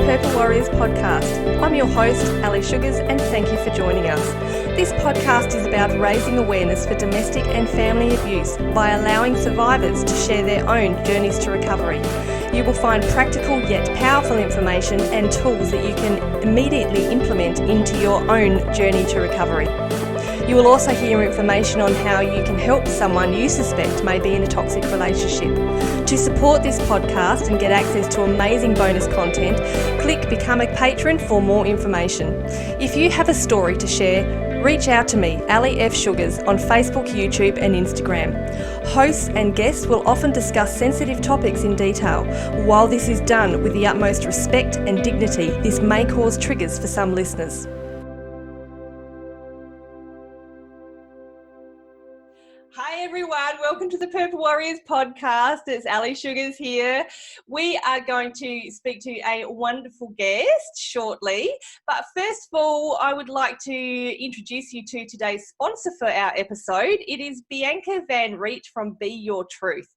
Purple Warriors podcast. I'm your host, Ali Sugars, and thank you for joining us. This podcast is about raising awareness for domestic and family abuse by allowing survivors to share their own journeys to recovery. You will find practical yet powerful information and tools that you can immediately implement into your own journey to recovery. You will also hear information on how you can help someone you suspect may be in a toxic relationship. To support this podcast and get access to amazing bonus content, click Become a Patron for more information. If you have a story to share, reach out to me, Ali F. Sugars, on Facebook, YouTube and Instagram. Hosts and guests will often discuss sensitive topics in detail. While this is done with the utmost respect and dignity, this may cause triggers for some listeners. Hi everyone, welcome to the Purple Warriors podcast. It's Ali Sugars here. We are going to speak to a wonderful guest shortly, but first of all, I would like to introduce you to today's sponsor for our episode. It is Bianca Van Riet from Be Your Truth.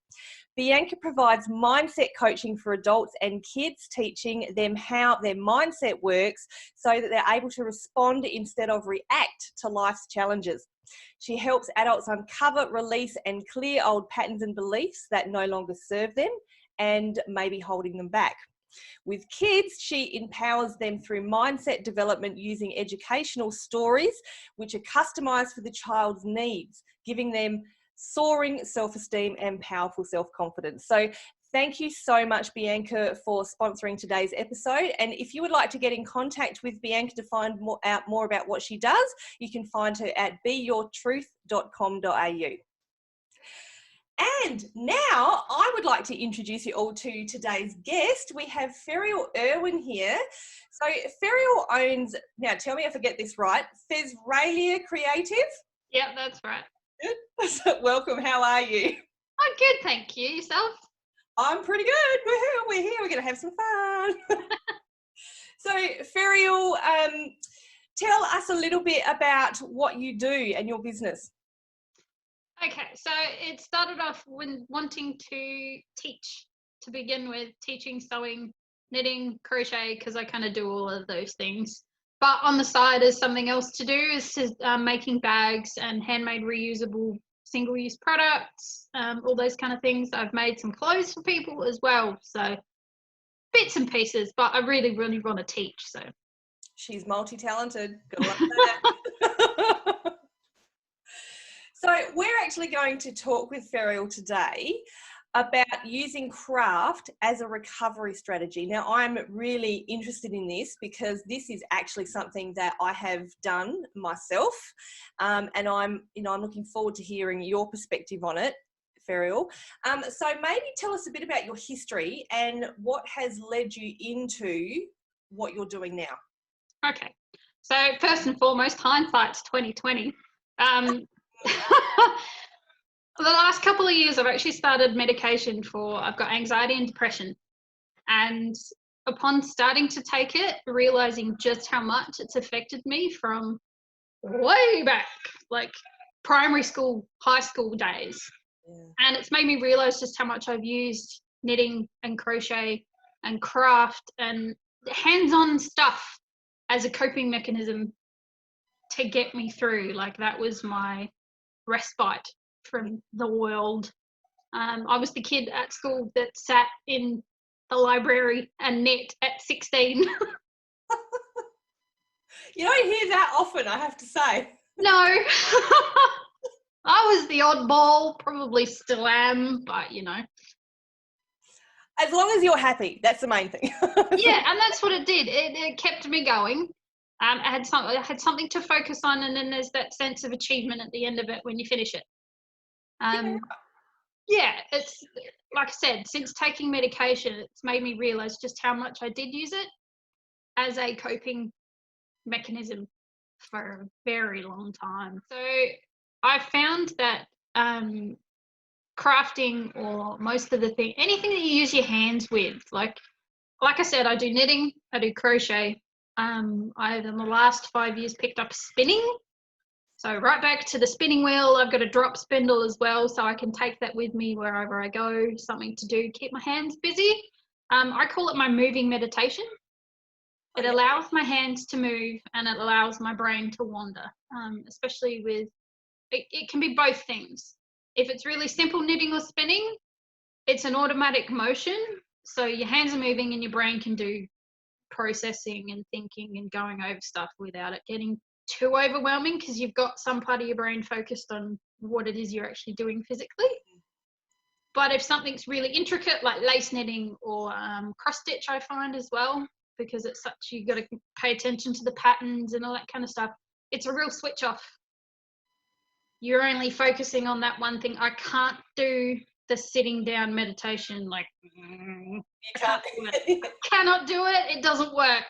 Bianca provides mindset coaching for adults and kids, teaching them how their mindset works so that they're able to respond instead of react to life's challenges. She helps adults uncover, release, and clear old patterns and beliefs that no longer serve them and may be holding them back. With kids, she empowers them through mindset development using educational stories which are customized for the child's needs, giving them soaring self-esteem and powerful self-confidence. So thank you so much, Bianca, for sponsoring today's episode. And if you would like to get in contact with Bianca to find out more about what she does, you can find her at beyourtruth.com.au. And now I would like to introduce you all to today's guest. We have Feriel Irwin here. So Feriel owns, now tell me if I get this right, Fezralia Creative? Yep, that's right. Good. Welcome. How are you? I'm good, thank you. Yourself? I'm pretty good. We're here. We're going to have some fun. So, Feriel, tell us a little bit about what you do and your business. Okay, so it started off when wanting to teach, to begin with, teaching, sewing, knitting, crochet, because I kind of do all of those things. But on the side is something else to do, is making bags and handmade reusable single-use products, all those kind of things. I've made some clothes for people as well, so bits and pieces, but I really, really want to teach. So she's multi-talented. Gotta love that. So we're actually going to talk with Feriel today about using craft as a recovery strategy. Now, I'm really interested in this because this is actually something that I have done myself, and I'm looking forward to hearing your perspective on it, Feriel. So maybe tell us a bit about your history and what has led you into what you're doing now. Okay, so first and foremost, hindsight's 2020. For the last couple of years, I've actually started medication I've got anxiety and depression. And upon starting to take it, realizing just how much it's affected me from way back, like primary school, high school days. Yeah. And it's made me realize just how much I've used knitting and crochet and craft and hands-on stuff as a coping mechanism to get me through. Like, that was my respite from the world. I was the kid at school that sat in the library and knit at 16. You don't hear that often, I have to say. No. I was the oddball, probably still am, but you know. As long as you're happy, that's the main thing. Yeah, and that's what it did. It kept me going. I had something to focus on, and then there's that sense of achievement at the end of it when you finish it. Yeah, it's like I said, since taking medication, it's made me realize just how much I did use it as a coping mechanism for a very long time. So I found that crafting, or most of the anything that you use your hands with, like I said, I do knitting, I do crochet. I've in the last 5 years picked up spinning. So right back to the spinning wheel. I've got a drop spindle as well, so I can take that with me wherever I go, something to do, keep my hands busy. I call it my moving meditation. It allows my hands to move and it allows my brain to wander, especially with, it can be both things. If it's really simple knitting or spinning, it's an automatic motion. So your hands are moving and your brain can do processing and thinking and going over stuff without it getting too overwhelming, because you've got some part of your brain focused on what it is you're actually doing physically. But if something's really intricate, like lace knitting or cross stitch, I find as well, because it's such, you got to pay attention to the patterns and all that kind of stuff. It's a real switch off. You're only focusing on that one thing. I can't do the sitting down meditation, like You can't do it. I cannot do it. It doesn't work.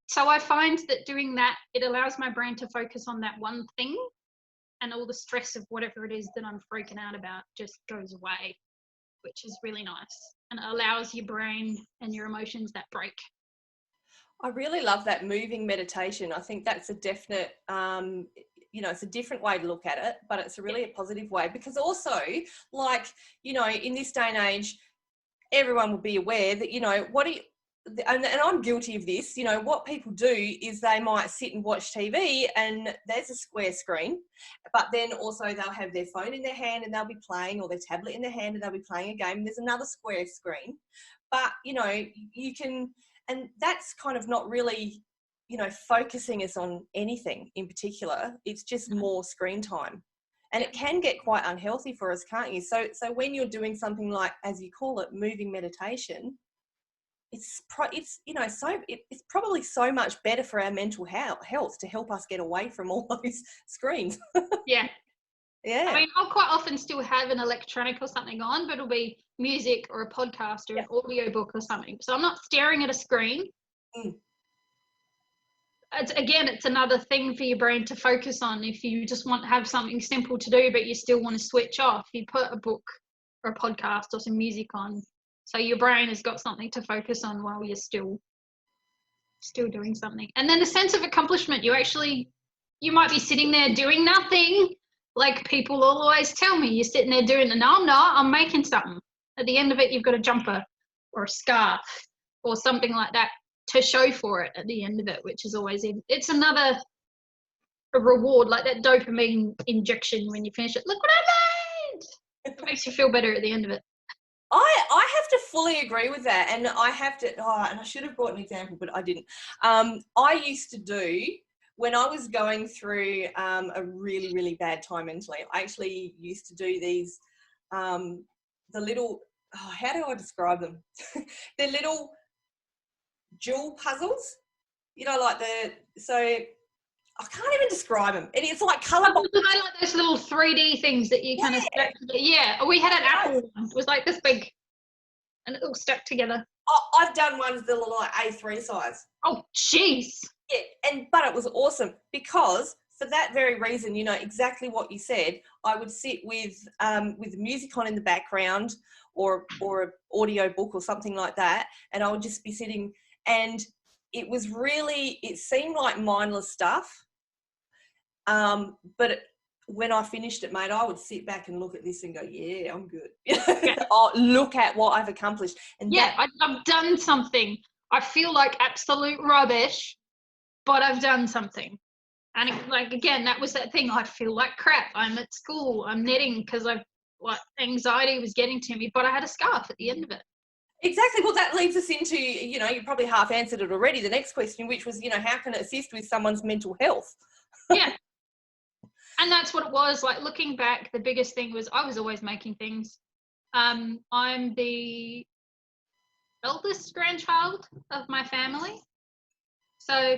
So I find that doing that, it allows my brain to focus on that one thing, and all the stress of whatever it is that I'm freaking out about just goes away, which is really nice. And it allows your brain and your emotions that break. I really love that moving meditation. I think that's a definite, it's a different way to look at it, but it's a really a positive way, because also, like, in this day and age, everyone will be aware that, and I'm guilty of this, what people do is they might sit and watch TV and there's a square screen, but then also they'll have their phone in their hand and they'll be playing, or their tablet in their hand and they'll be playing a game, and there's another square screen. But, you can, and that's kind of not really, focusing us on anything in particular. It's just more screen time. And it can get quite unhealthy for us, can't you? So when you're doing something like, as you call it, moving meditation, it's probably so much better for our mental health to help us get away from all those screens. Yeah. Yeah. I mean, I'll quite often still have an electronic or something on, but it'll be music or a podcast or an audio book or something. So I'm not staring at a screen. It's another thing for your brain to focus on. If you just want to have something simple to do, but you still want to switch off, you put a book or a podcast or some music on. So your brain has got something to focus on while you're still doing something. And then the sense of accomplishment, you might be sitting there doing nothing. Like people always tell me, you're sitting there doing, no, I'm not, I'm making something. At the end of it, you've got a jumper or a scarf or something like that to show for it at the end of it, which is always, it's another reward, like that dopamine injection when you finish it. Look what I made! It makes you feel better at the end of it. I have to fully agree with that. And I have to, and I should have brought an example, but I didn't. I used to do, when I was going through a really, really bad time mentally, I actually used to do these, the little, how do I describe them? They're little jewel puzzles, so I can't even describe them. It's like colour boxes. Are they like those little 3D things that you kind of stack together? Yeah, we had an apple one. It was like this big, and it all stuck together. I've done ones that are like A3 size. Oh, jeez. Yeah, but it was awesome, because for that very reason, exactly what you said, I would sit with music on in the background, or an audio book or something like that, and I would just be sitting, and it seemed like mindless stuff, but when I finished it, mate, I would sit back and look at this and go, yeah, I'm good. Oh, look at what I've accomplished. And I've done something. I feel like absolute rubbish, but I've done something. And again, that was that thing. I feel like crap. I'm at school. I'm knitting because anxiety was getting to me, but I had a scarf at the end of it. Exactly. Well, that leads us into, you probably half answered it already, the next question, which was, how can it assist with someone's mental health? Yeah. And that's what it was. Like, looking back, the biggest thing was I was always making things. I'm the eldest grandchild of my family. So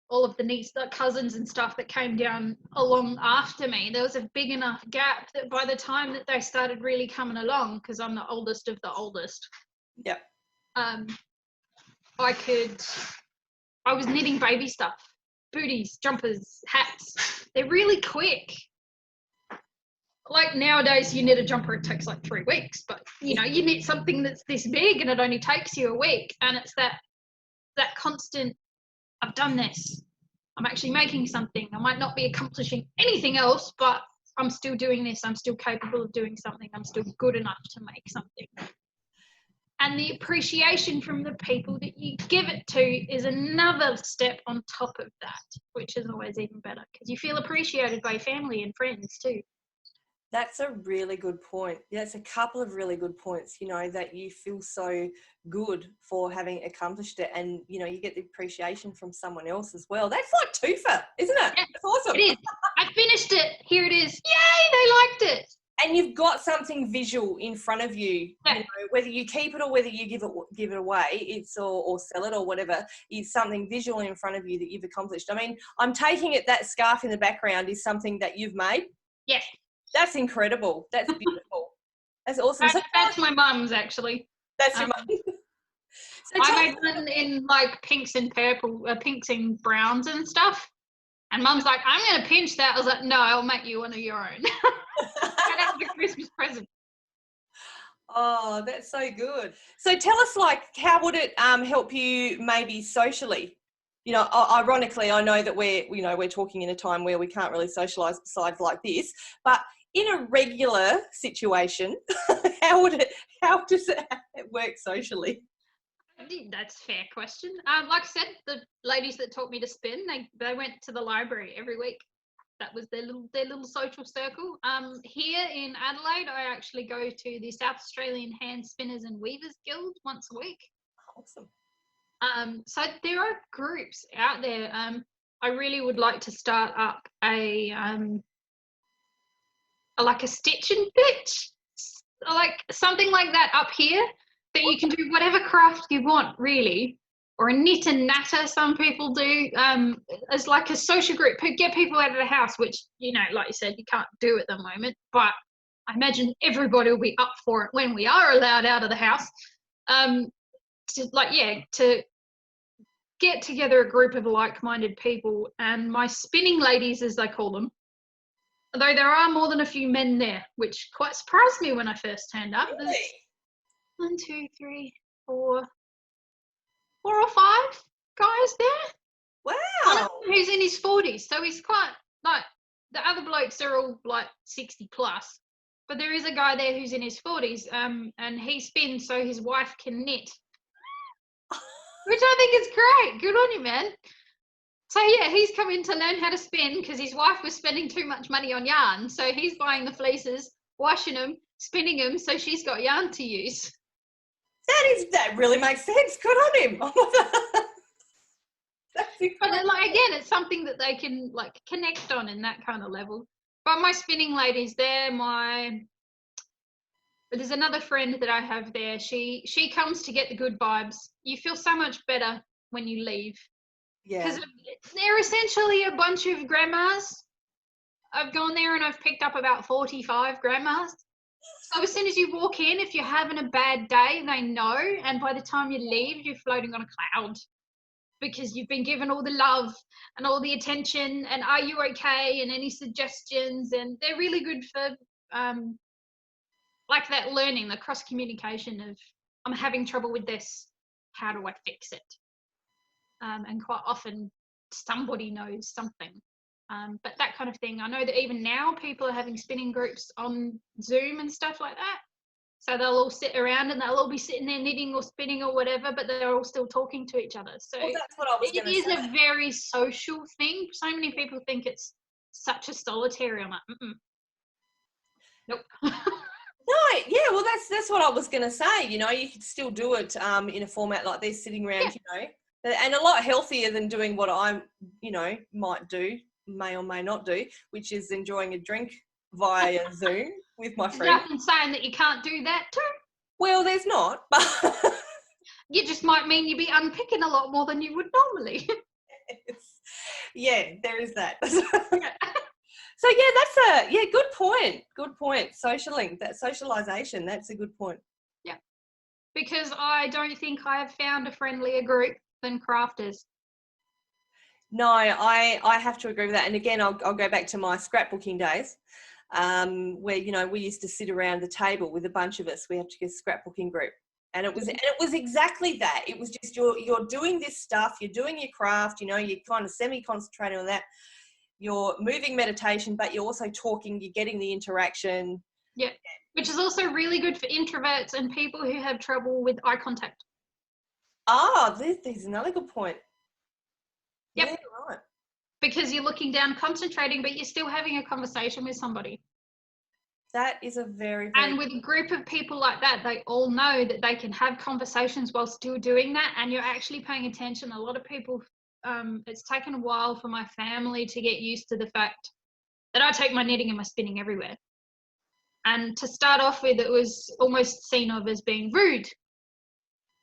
all of the nieces, the cousins and stuff that came down along after me, there was a big enough gap that by the time that they started really coming along, because I'm the oldest of the oldest. Yep. I was knitting baby stuff, booties, jumpers, hats. They're really quick. Like nowadays, you knit a jumper, it takes like 3 weeks, but you knit something that's this big and it only takes you a week. And it's that constant, I've done this. I'm actually making something. I might not be accomplishing anything else, but I'm still doing this. I'm still capable of doing something. I'm still good enough to make something. And the appreciation from the people that you give it to is another step on top of that, which is always even better because you feel appreciated by family and friends too. That's a really good point. Yeah, it's a couple of really good points, you know, that you feel so good for having accomplished it, and, you know, you get the appreciation from someone else as well. That's like twofer, isn't it? Yeah, That's awesome. it is. I finished it. Here it is. Yay, they liked it. And you've got something visual in front of you, Yeah. you know, whether you keep it or whether you give it away, or sell it or whatever, it's something visual in front of you that you've accomplished. I mean, I'm taking it that scarf in the background is something that you've made. Yes. That's incredible. That's beautiful. That's awesome. That's my mum's actually. That's your mum. So I made one in like pinks and purple, pinks and browns and stuff. And Mum's like, I'm going to pinch that. I was like, no, I'll make you one of your own. And that was a Christmas present. Oh, that's so good. So tell us, like, how would it help you maybe socially? You know, ironically, I know that we're talking in a time where we can't really socialise besides like this, but in a regular situation, how does it work socially? I think that's a fair question. Like I said, the ladies that taught me to spin, they went to the library every week. That was their little social circle. Here in Adelaide, I actually go to the South Australian Hand Spinners and Weavers Guild once a week. Awesome. So there are groups out there. I really would like to start up like a stitch and bitch, like something like that up here, that you can do whatever craft you want, really, or a knit and natter. Some people do as like a social group, get people out of the house, which, you know, like you said, you can't do at the moment, but I imagine everybody will be up for it when we are allowed out of the house. To get together a group of like-minded people, and my spinning ladies, as they call them, though there are more than a few men there, which quite surprised me when I first turned up. Really? There's 1, 2, 3, 4 or 5 guys there. Wow. One of them who's in his 40s, so he's quite, like, the other blokes are all like 60 plus, but there is a guy there who's in his 40s, and he spins so his wife can knit, which I think is great. Good on you, man. So yeah, he's come in to learn how to spin because his wife was spending too much money on yarn. So he's buying the fleeces, washing them, spinning them, so she's got yarn to use. That really makes sense. Good on him. But like, again, it's something that they can like connect on in that kind of level. But my spinning ladies, there's another friend that I have there. She comes to get the good vibes. You feel so much better when you leave. Yeah. Because they're essentially a bunch of grandmas. I've gone there and I've picked up about 45 grandmas. So as soon as you walk in, if you're having a bad day, they know. And by the time you leave, you're floating on a cloud because you've been given all the love and all the attention. And are you okay? And any suggestions? And they're really good for like that learning, the cross communication of, I'm having trouble with this. How do I fix it? And quite often somebody knows something. But that kind of thing, I know that even now people are having spinning groups on Zoom and stuff like that. So they'll all sit around and they'll all be sitting there knitting or spinning or whatever, but they're all still talking to each other. So well, that's what I was it is a very social thing. So many people think it's such a solitary. I'm like, nope. No, yeah, well, that's what I was going to say. You know, you could still do it in a format like this, sitting around, you know, and a lot healthier than doing what I, you know, may or may not do, which is enjoying a drink via Zoom with my friends. Nothing saying that you can't do that too. Well, there's not, but you just might mean you'd be unpicking a lot more than you would normally. Yeah, there is that. So yeah, that's good point. Good point. Socialing, that socialization, that's a good point. Yeah, because I don't think I have found a friendlier group than crafters. No, I have to agree with that. And again, I'll go back to my scrapbooking days, where, you know, we used to sit around the table with a bunch of us. We had to get a scrapbooking group, and it was exactly that. It was just you're doing this stuff, you're doing your craft, you know, you're kind of semi-concentrating on that. You're moving meditation, but you're also talking, you're getting the interaction. Yeah. Which is also really good for introverts and people who have trouble with eye contact. Ah, there's another good point. Yep. Yeah, right. Because you're looking down, concentrating, but you're still having a conversation with somebody. That is a very, very... And with a group of people like that, they all know that they can have conversations while still doing that, and you're actually paying attention. A lot of people, it's taken a while for my family to get used to the fact that I take my knitting and my spinning everywhere. And to start off with, it was almost seen of as being rude.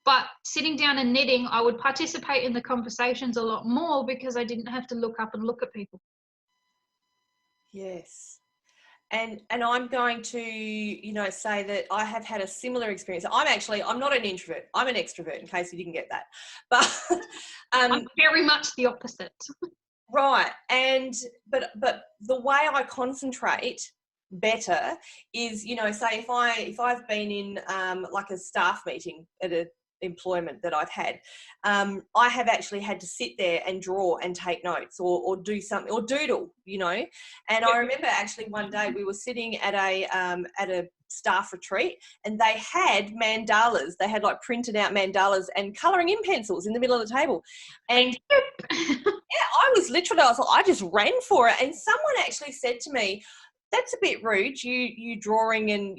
But sitting down and knitting, I would participate in the conversations a lot more because I didn't have to look up and look at people. Yes. And I'm going to, say that I have had a similar experience. I'm not an introvert. I'm an extrovert, in case you didn't get that. But I'm very much the opposite. Right. But the way I concentrate better is, say if I've been in like a staff meeting at a employment that I've had, I have actually had to sit there and draw and take notes or do something or doodle, and I remember actually one day we were sitting at a staff retreat, and they had mandalas. They had like printed out mandalas and colouring in pencils in the middle of the table, and I just ran for it. And someone actually said to me, "That's a bit rude, you drawing and,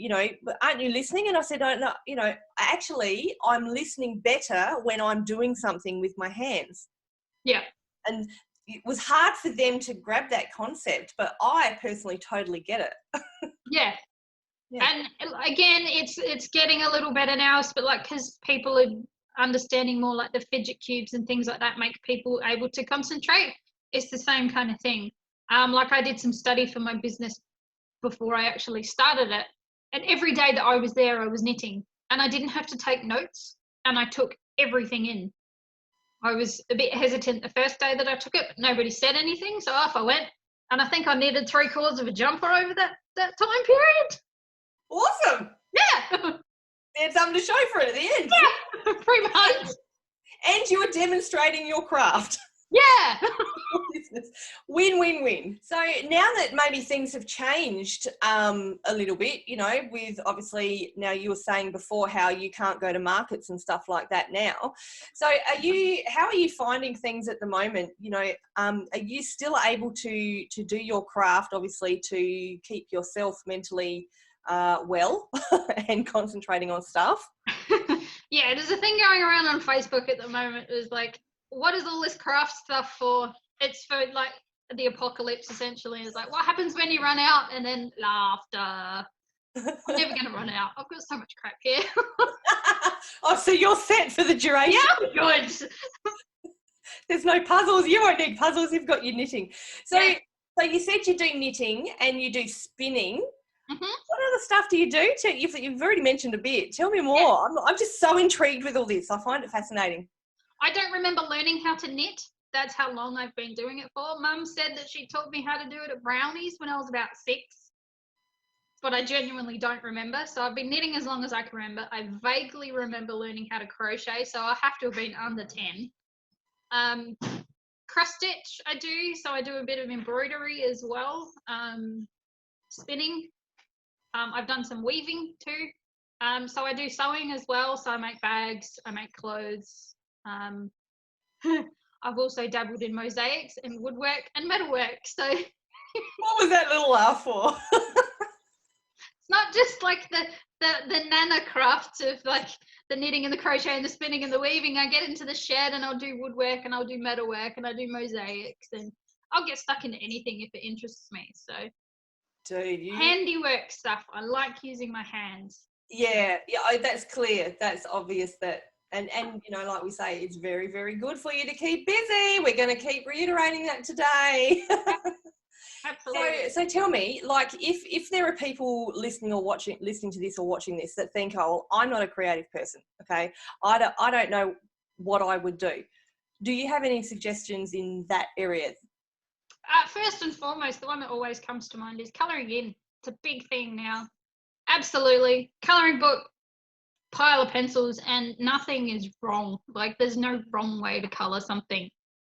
aren't you listening?" And I said, "Oh, no, actually I'm listening better when I'm doing something with my hands." Yeah. And it was hard for them to grab that concept, but I personally totally get it. Yeah. And again, it's getting a little better now, but because people are understanding more, like the fidget cubes and things like that make people able to concentrate. It's the same kind of thing. I did some study for my business before I actually started it, and every day that I was there, I was knitting, and I didn't have to take notes, and I took everything in. I was a bit hesitant the first day that I took it, but nobody said anything, so off I went, and I think I knitted 3/4 of a jumper over that time period. Awesome. Yeah. They had something to show for it at the end. Yeah, pretty much. And you were demonstrating your craft. Yeah. Win. So now that maybe things have changed a little bit, with obviously now you were saying before how you can't go to markets and stuff like that now. So how are you finding things at the moment? Are you still able to do your craft, obviously, to keep yourself mentally well and concentrating on stuff? Yeah, there's a thing going around on Facebook at the moment. Is like, what is all this craft stuff for? It's for like the apocalypse, essentially. It's like, what happens when you run out? And then laughter. I'm never going to run out. I've got so much crap here. Oh, so you're set for the duration? Yeah, I'm good. There's no puzzles. You won't need puzzles. You've got your knitting. So you said you do knitting and you do spinning. Mm-hmm. What other stuff do you do? You've already mentioned a bit. Tell me more. Yeah. I'm just so intrigued with all this. I find it fascinating. I don't remember learning how to knit. That's how long I've been doing it for. Mum said that she taught me how to do it at Brownies when I was about 6. But I genuinely don't remember. So I've been knitting as long as I can remember. I vaguely remember learning how to crochet, so I have to have been under 10. Cross stitch I do, so I do a bit of embroidery as well. Spinning. I've done some weaving too. So I do sewing as well. So I make bags, I make clothes. I've also dabbled in mosaics and woodwork and metalwork. So what was that little laugh for? It's not just like the nana crafts of like the knitting and the crochet and the spinning and the weaving. I get into the shed and I'll do woodwork and I'll do metalwork and I do mosaics, and I'll get stuck into anything if it interests me. So dude, handiwork stuff. I like using my hands. Yeah, that's clear. That's obvious that, and like we say, it's very, very good for you to keep busy. We're going to keep reiterating that today. Absolutely. So tell me, like, if there are people listening to this or watching this that think, oh, I'm not a creative person, okay, I don't know what I would do. Do you have any suggestions in that area? First and foremost, the one that always comes to mind is colouring in. It's a big thing now. Absolutely. Colouring book, pile of pencils, and nothing is wrong. Like, there's no wrong way to colour something.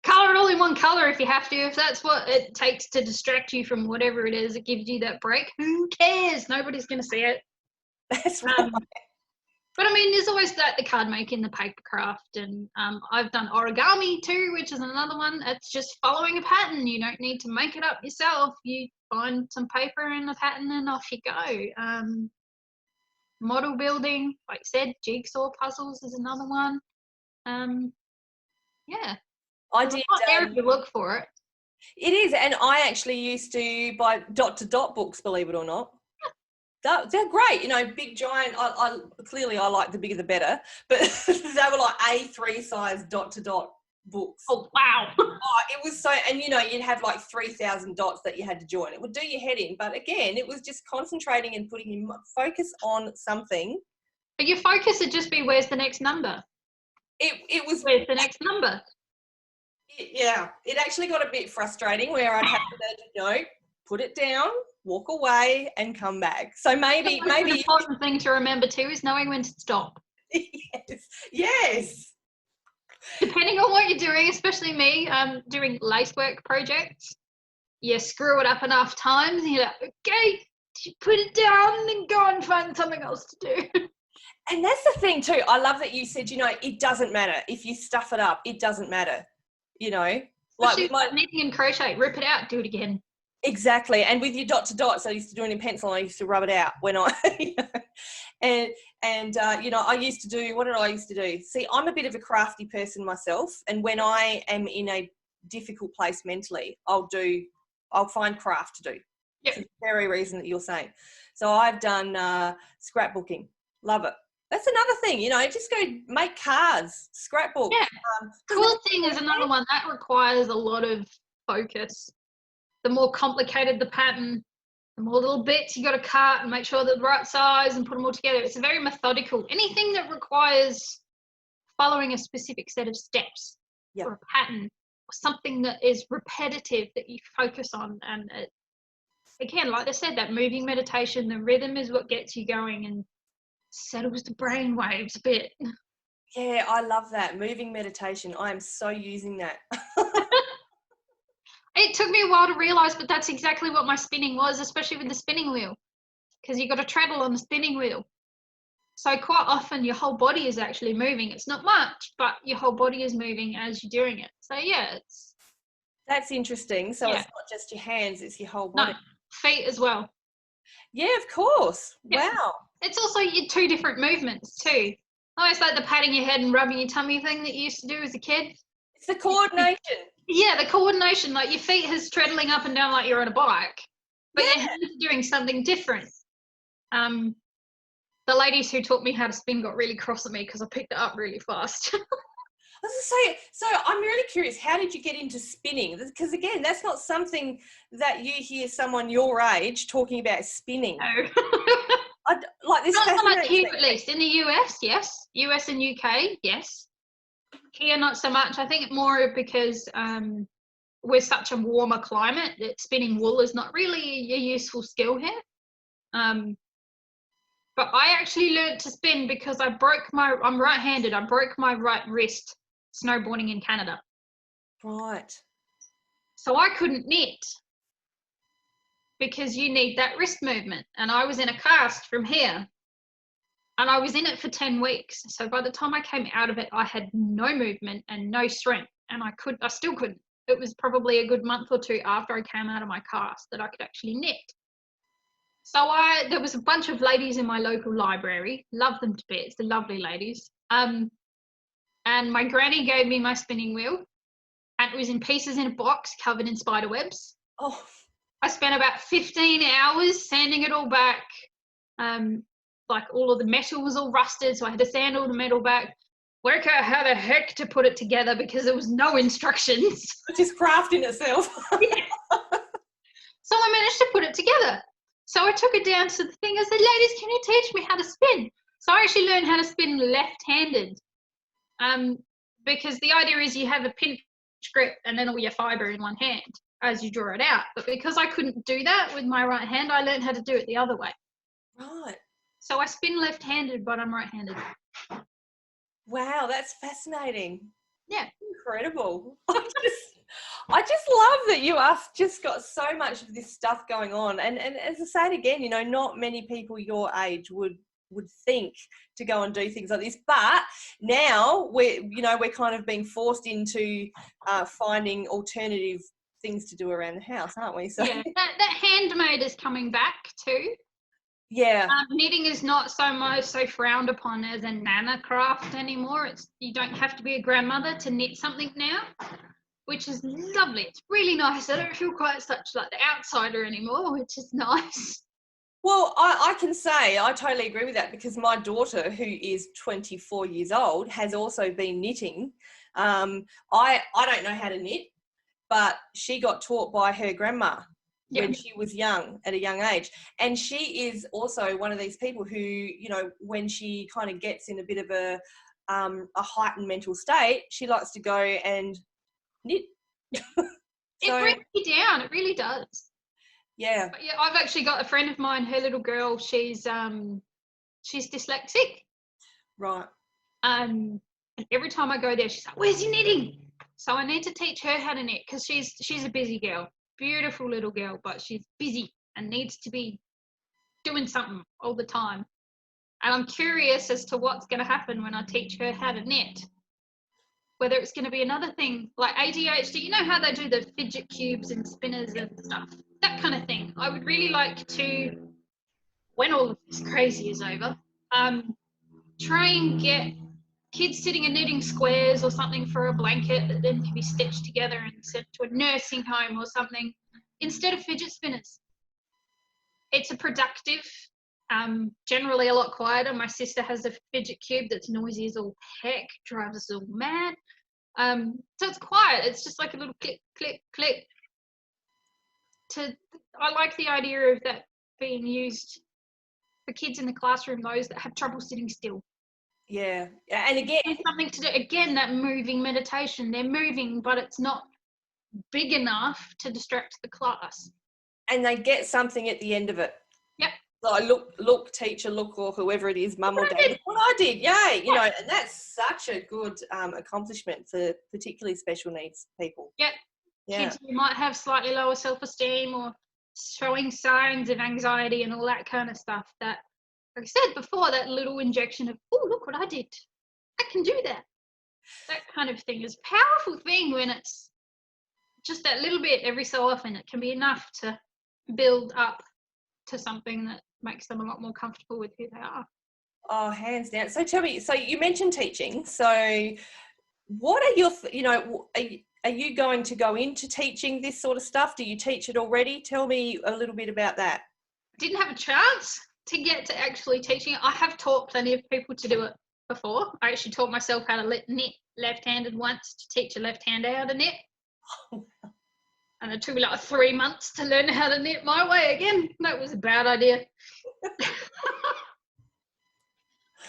Colour it all in one colour if you have to. If that's what it takes to distract you from whatever it is that gives you that break, who cares? Nobody's going to see it. That's right. But I mean, there's always the card making, the paper craft, and I've done origami too, which is another one. It's just following a pattern. You don't need to make it up yourself. You find some paper and a pattern and off you go. Model building, like I said, jigsaw puzzles is another one. Yeah. I There's did. a lot there if you look for it. It is, and I actually used to buy dot-to-dot books, believe it or not. They're great, you know, big, giant. Clearly I like the bigger the better, but they were like A3 size dot-to-dot books. Oh, wow. It was so, and you know, you'd have like 3,000 dots that you had to join. It would do your head in, but again, it was just concentrating and putting your focus on something. But your focus would just be, where's the next number? It was. Where's the next number? Yeah, it actually got a bit frustrating where I'd have to, you know, put it down, walk away, and come back. So maybe the important thing to remember too is knowing when to stop. Yes. Depending on what you're doing, especially me, doing lacework projects, you screw it up enough times, and you're like, okay, put it down and go and find something else to do. And that's the thing too. I love that you said, you know, it doesn't matter if you stuff it up. It doesn't matter. You know, like knitting and crochet, rip it out, do it again. Exactly. And with your dot-to-dots, I used to do it in pencil. I used to rub it out when I, you know, and you know, I used to do, what did I used to do? See, I'm a bit of a crafty person myself. And when I am in a difficult place mentally, I'll find craft to do. Yep. For the very reason that you're saying. So I've done scrapbooking. Love it. That's another thing, you know, just go make cards, scrapbook. Yeah. Quilting is another one that requires a lot of focus. The more complicated the pattern, the more little bits you got to cut and make sure they're the right size and put them all together. It's a very methodical. Anything that requires following a specific set of steps, or a pattern, or something that is repetitive that you focus on. And again, like I said, that moving meditation, the rhythm is what gets you going and settles the brain waves a bit. Yeah, I love that. Moving meditation. I am so using that. It took me a while to realise, but that's exactly what my spinning was, especially with the spinning wheel, because you've got to treadle on the spinning wheel. So quite often your whole body is actually moving. It's not much, but your whole body is moving as you're doing it. So yeah, that's interesting. So it's not just your hands, it's your whole body. No, feet as well. Yeah, of course. Yeah. Wow. It's also your two different movements too. Almost like the patting your head and rubbing your tummy thing that you used to do as a kid. It's the coordination. Yeah, the coordination. Like your feet is treadling up and down like you're on a bike, but your hands are doing something different. The ladies who taught me how to spin got really cross at me because I picked it up really fast. So I'm really curious, how did you get into spinning? Because again, that's not something that you hear someone your age talking about spinning. No. Like this. Not so much here, at least. In the US, yes. US and UK, yes. Here, not so much. I think more because we're such a warmer climate that spinning wool is not really a useful skill here. But I actually learned to spin because I'm right-handed. I broke my right wrist snowboarding in Canada. Right. So I couldn't knit because you need that wrist movement. And I was in a cast from here. And I was in it for 10 weeks. So by the time I came out of it, I had no movement and no strength. And I still couldn't. It was probably a good month or two after I came out of my cast that I could actually knit. So there was a bunch of ladies in my local library. Love them to bits. They're lovely ladies. And my granny gave me my spinning wheel. And it was in pieces in a box covered in spider webs. Oh. I spent about 15 hours sanding it all back. Like all of the metal was all rusted, so I had to sand all the metal back, work out how the heck to put it together because there was no instructions. Just craft in itself. Yeah. So I managed to put it together. So I took it down to the thing. I said, ladies, can you teach me how to spin? So I actually learned how to spin left-handed because the idea is you have a pinch grip and then all your fibre in one hand as you draw it out. But because I couldn't do that with my right hand, I learned how to do it the other way. Right. So I spin left-handed, but I'm right-handed. Wow, that's fascinating. Yeah. Incredible. I just love that you have just got so much of this stuff going on. And as I say it again, you know, not many people your age would would think to go and do things like this. But now we're kind of being forced into finding alternative things to do around the house, aren't we? So yeah, that handmade is coming back too. yeah. Knitting is not so frowned upon as a nana craft anymore. You don't have to be a grandmother to knit something now, which is lovely. It's really nice. I don't feel quite such like the outsider anymore, which is nice. Well, I can say I totally agree with that, because my daughter, who is 24 years old, has also been knitting. I don't know how to knit, but she got taught by her grandma when she was young, at a young age. And she is also one of these people who, you know, when she kind of gets in a bit of a heightened mental state, she likes to go and knit. It brings you down. It really does. Yeah. But yeah, I've actually got a friend of mine, her little girl, she's dyslexic. Right. And every time I go there, she's like, "Where's your knitting?" So I need to teach her how to knit, because she's a busy girl. Beautiful little girl, but she's busy and needs to be doing something all the time. And I'm curious as to what's going to happen when I teach her how to knit. Whether it's going to be another thing like ADHD, you know how they do the fidget cubes and spinners and stuff, that kind of thing. I would really like to, when all of this crazy is over, try and get kids sitting and knitting squares or something for a blanket that then can be stitched together and sent to a nursing home or something, instead of fidget spinners. It's a productive, generally a lot quieter. My sister has a fidget cube that's noisy as all heck, drives us all mad. So it's quiet. It's just like a little click, click, click. I like the idea of that being used for kids in the classroom, those that have trouble sitting still. Yeah. And again, something to do, again, that moving meditation. They're moving, but it's not big enough to distract the class. And they get something at the end of it. Yep. Like, look, teacher, look, or whoever it is, mum or dad, look what I did, yay, you know, and that's such a good accomplishment for particularly special needs people. Yep. Yeah. Kids who might have slightly lower self-esteem or showing signs of anxiety and all that kind of stuff, that, like I said before, that little injection of, oh, look what I did. I can do that. That kind of thing is a powerful thing when it's just that little bit every so often. It can be enough to build up to something that makes them a lot more comfortable with who they are. Oh, hands down. So tell me, so you mentioned teaching. So what are your, are you going to go into teaching this sort of stuff? Do you teach it already? Tell me a little bit about that. Didn't have a chance to get to actually teaching it. I have taught plenty of people to do it before. I actually taught myself how to knit left-handed once to teach a left-hander how to knit. And it took me like 3 months to learn how to knit my way again. That was a bad idea.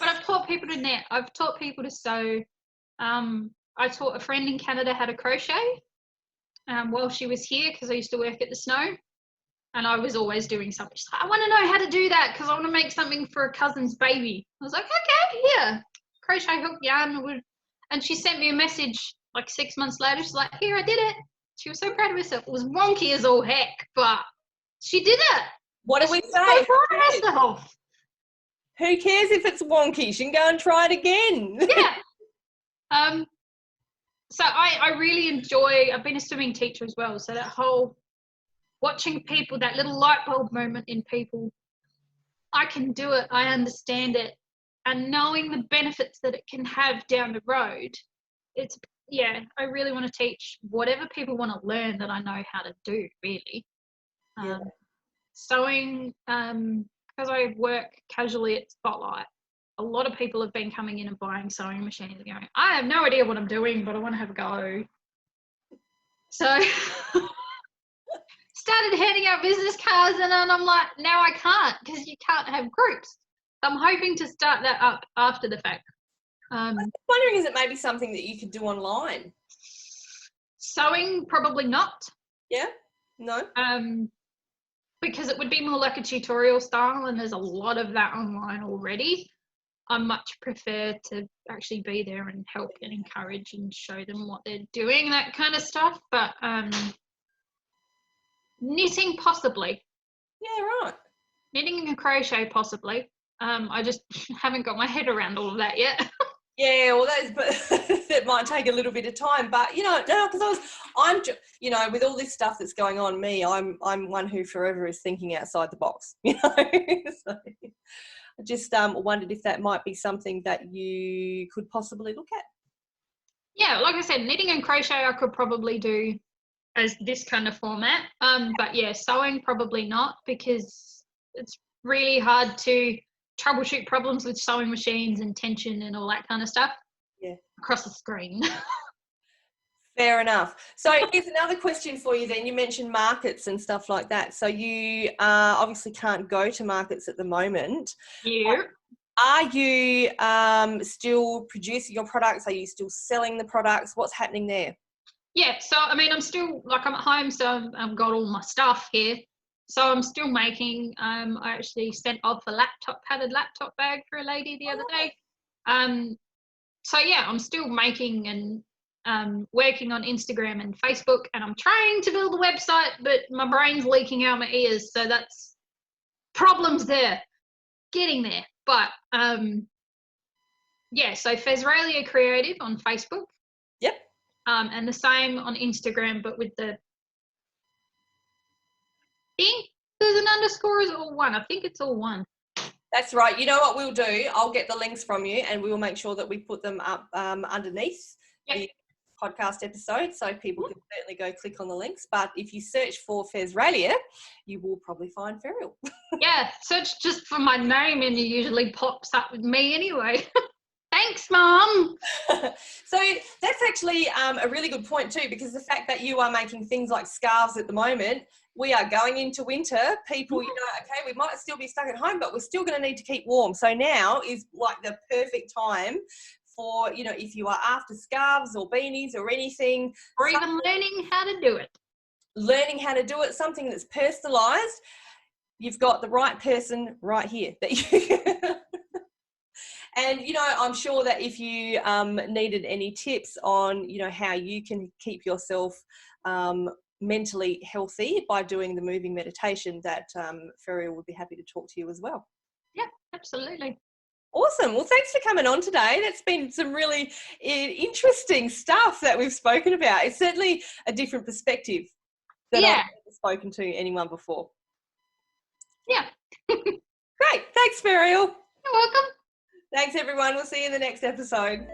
But I've taught people to knit. I've taught people to sew. I taught a friend in Canada how to crochet while she was here, because I used to work at the Snow. And I was always doing something. She's like, I want to know how to do that because I want to make something for a cousin's baby. I was like, okay, yeah. Crochet hook, yarn. And she sent me a message like 6 months later. She's like, here, I did it. She was so proud of herself. It was wonky as all heck, but she did it. What do we say? So proud of herself. Who cares if it's wonky? She can go and try it again. Yeah. So I really enjoy, I've been a swimming teacher as well. So that whole watching people, that little light bulb moment in people, I can do it, I understand it, and knowing the benefits that it can have down the road, I really want to teach whatever people want to learn that I know how to do, really. Sewing, because I work casually at Spotlight, a lot of people have been coming in and buying sewing machines and going, I have no idea what I'm doing, but I want to have a go. So started handing out business cards, and then I'm like, now I can't, because you can't have groups. So I'm hoping to start that up after the fact. I'm wondering, is it maybe something that you could do online? Sewing, probably not. Yeah? No? Because it would be more like a tutorial style, and there's a lot of that online already. I much prefer to actually be there and help and encourage and show them what they're doing, that kind of stuff. But knitting, possibly. Yeah, right. Knitting and crochet, possibly. I just haven't got my head around all of that yet. Yeah, well, that might take a little bit of time, but no, because with all this stuff that's going on, I'm one who forever is thinking outside the box, So I just wondered if that might be something that you could possibly look at. Yeah, like I said, knitting and crochet I could probably do as this kind of format. But yeah, sewing probably not, because it's really hard to troubleshoot problems with sewing machines and tension and all that kind of stuff across the screen. Fair enough. So here's another question for you then. You mentioned markets and stuff like that. So you obviously can't go to markets at the moment. Yeah. Are you still producing your products? Are you still selling the products? What's happening there? Yeah, so I mean, I'm still, like, I'm at home, so I've got all my stuff here. So I'm still making. I actually sent off a padded laptop bag for a lady the other day. So yeah, I'm still making and working on Instagram and Facebook, and I'm trying to build a website, but my brain's leaking out my ears, so that's problems there. Getting there. But yeah, so Fezralia Creative on Facebook. Yep. And the same on Instagram, but with the thing, there's an underscore, is all one. I think it's all one. That's right. You know what we'll do? I'll get the links from you, and we will make sure that we put them up underneath the podcast episode, so people can certainly go click on the links. But if you search for Fezralia, you will probably find Feriel. Yeah, search just for my name and it usually pops up with me anyway. Thanks, Mum. So that's actually a really good point too, because the fact that you are making things like scarves at the moment, we are going into winter. People, okay, we might still be stuck at home, but we're still going to need to keep warm. So now is like the perfect time for, if you are after scarves or beanies or anything. Or even learning how to do it. Learning how to do it, something that's personalised. You've got the right person right here. And, I'm sure that if you needed any tips on, how you can keep yourself mentally healthy by doing the moving meditation, that Feriel would be happy to talk to you as well. Yeah, absolutely. Awesome. Well, thanks for coming on today. That's been some really interesting stuff that we've spoken about. It's certainly a different perspective than I've ever spoken to anyone before. Yeah. Great. Thanks, Feriel. You're welcome. Thanks, everyone. We'll see you in the next episode.